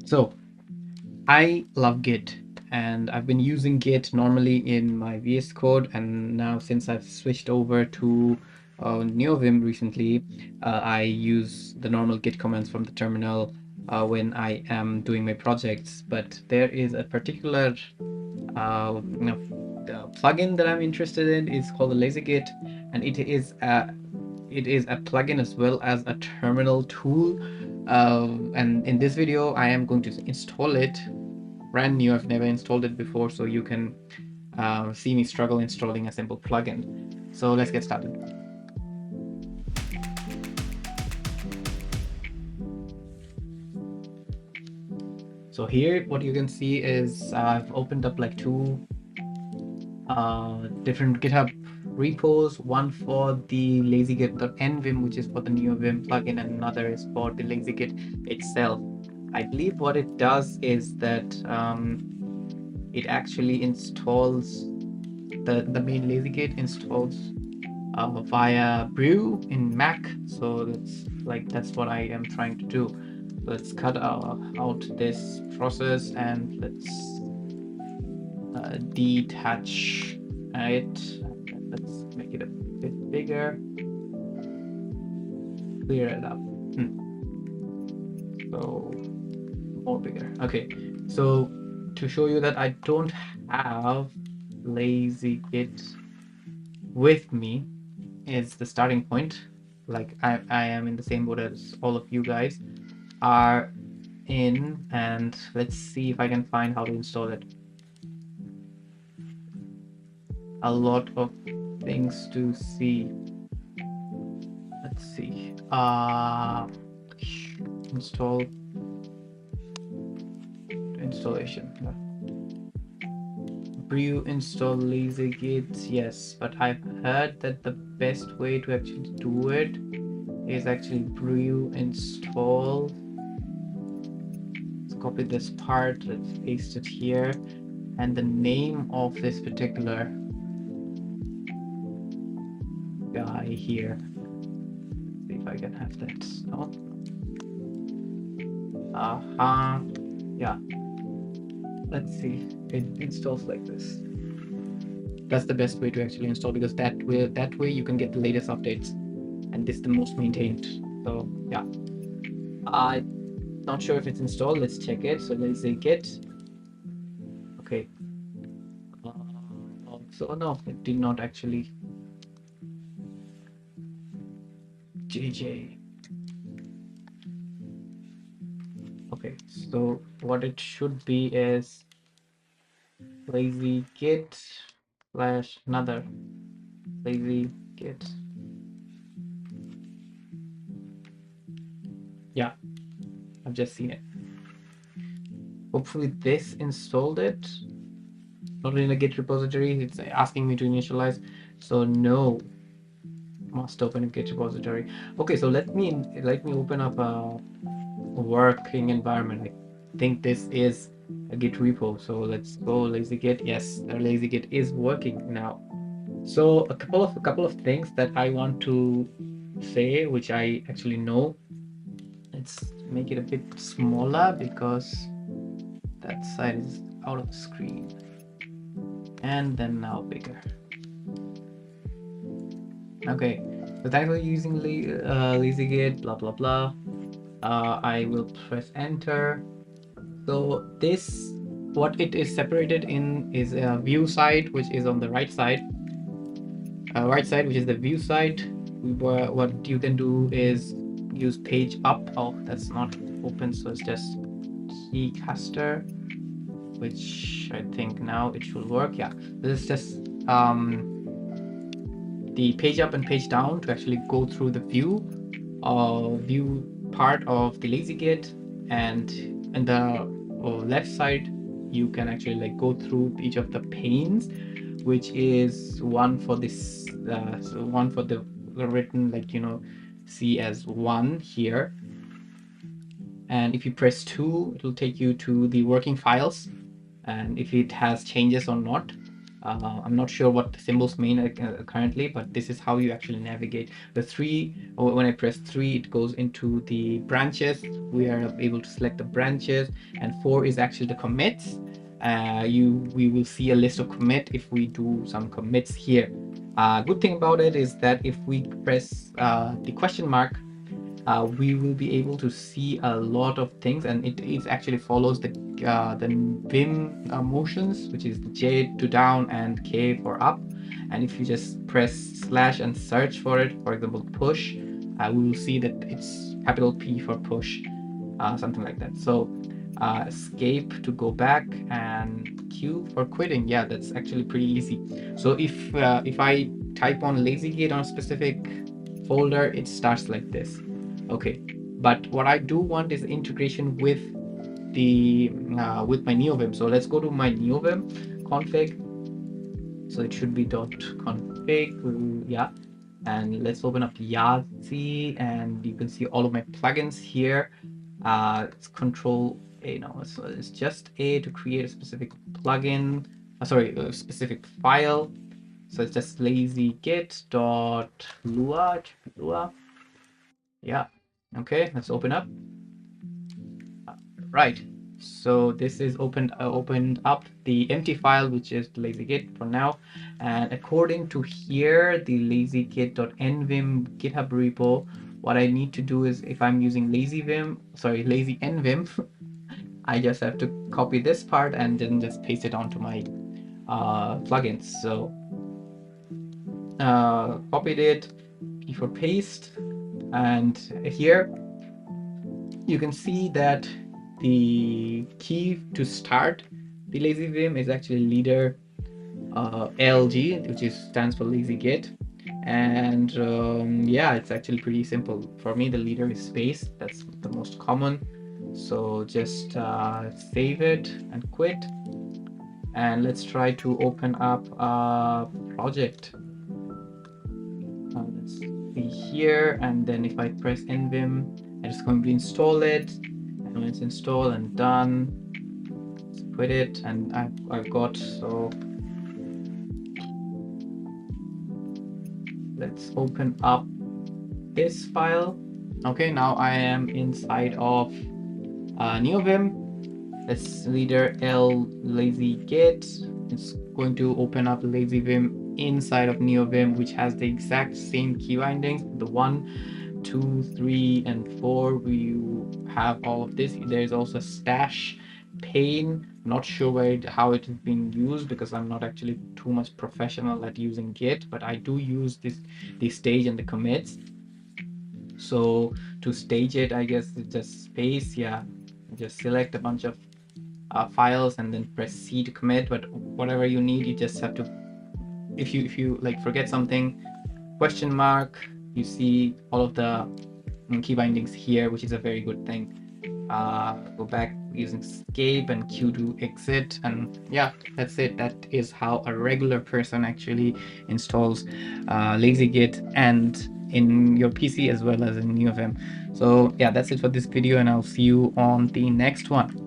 So I love Git, and I've been using Git normally in my VS Code, and now since I've switched over to Neovim recently, I use the normal Git commands from the terminal when I am doing my projects. But there is a particular the plugin that I'm interested in is called the Lazygit, and it is a plugin as well as a terminal tool. And in this video, I am going to install it brand new. I've never installed it before, so you can see me struggle installing a simple plugin. So let's get started. So here, what you can see is I've opened up like two different GitHub repos, one for the Lazygit.nvim, which is for the Neovim plugin, and another is for the Lazygit itself. I believe what it does is that it actually installs the main Lazygit installs via Brew in Mac. So that's what I am trying to do. Let's cut out this process and let's detach it. Let's make it a bit bigger. Clear it up. So more bigger. Okay. So to show you that I don't have Lazygit with me is the starting point. Like I am in the same boat as all of you guys are in, and let's see if I can find how to install it. A lot of things to see. Let's see. Installation. Brew install Lazygit, yes, but I've heard that the best way to actually do it is actually brew install. Let's copy this part, let's paste it here, and the name of this particular guy here. Let's see if I can have that. No. Yeah. Let's see. It installs like this. That's the best way to actually install, because that way you can get the latest updates, and this is the most maintained. So yeah, I'm not sure if it's installed. Let's check it. So let's say git. Okay. So no, it did not actually. JJ. Okay, so what it should be is Lazygit / another Lazygit. Yeah, I've just seen it. Hopefully this installed it. Not in a Git repository. It's asking me to initialize. So no, must open a Git repository. Okay, so let me open up a working environment. I think this is a Git repo. So let's go Lazygit. Yes, our Lazygit is working now. So a couple of things that I want to say, which I actually know. Let's make it a bit smaller because that side is out of the screen. And then now bigger. Okay, so thanks for using Lazygit, blah blah blah. I will press enter. So this, what it is separated in is a view side, which is on the right side. Which is the view side. What you can do is use page up. Oh, that's not open, so it's just keycaster, which I think now it should work. Yeah, this is just the page up and page down to actually go through the view part of the Lazygit, and in the left side you can actually like go through each of the panes, which is one for this so one for the written, like, you know, see as one here, and if you press 2 it will take you to the working files, and if it has changes or not. I'm not sure what the symbols mean currently, but this is how you actually navigate. The 3, or when I press 3, it goes into the branches. We are able to select the branches, and 4 is actually the commits. We will see a list of commit if we do some commits here. Good thing about it is that if we press the question mark, we will be able to see a lot of things, and it actually follows the Vim motions, which is J to down and K for up. And if you just press slash and search for it, for example, push, we will see that it's capital P for push, something like that. So escape to go back, and Q for quitting. Yeah, that's actually pretty easy. So if I type on Lazygit on a specific folder, it starts like this. Okay, but what I do want is integration with the with my Neovim. So let's go to my Neovim config. So it should be .config, yeah. And let's open up Yahtzee, and you can see all of my plugins here. It's Control A. No, it's just A to create a specific plugin. Sorry, a specific file. So it's just lazygit.lua. Yeah. Okay, let's open up. Right. So this is opened up the empty file, which is lazygit for now. And according to here, the lazygit.nvim GitHub repo, what I need to do is, if I'm using lazynvim, I just have to copy this part and then just paste it onto my plugins. So copied it, P for paste, and here you can see that the key to start the Lazygit is actually leader LG, which stands for Lazygit. And yeah, it's actually pretty simple. For me, the leader is space. That's the most common. So just save it and quit. And let's try to open up a project. Let's see here, and then if I press nvim, it's going to install it. And when it's installed and done, let's quit it. And I've got, so let's open up this file. Okay, now I am inside of Neovim. Let's leader L lazygit. It's going to open up lazygvim inside of Neovim, which has the exact same key bindings. The 1, 2, 3, and 4. We have all of this. There's also stash pane. Not sure how it is being used, because I'm not actually too much professional at using Git, but I do use the stage and the commits. So to stage it, I guess it's just space. Yeah, just select a bunch of files and then press C to commit. But whatever you need, you just have to, if you like forget something, question mark, you see all of the key bindings here, which is a very good thing. Go back using escape and Q to exit, and yeah, that's it. That is how a regular person actually installs Lazygit, and in your PC as well as in Neovim. So yeah, that's it for this video, and I'll see you on the next one.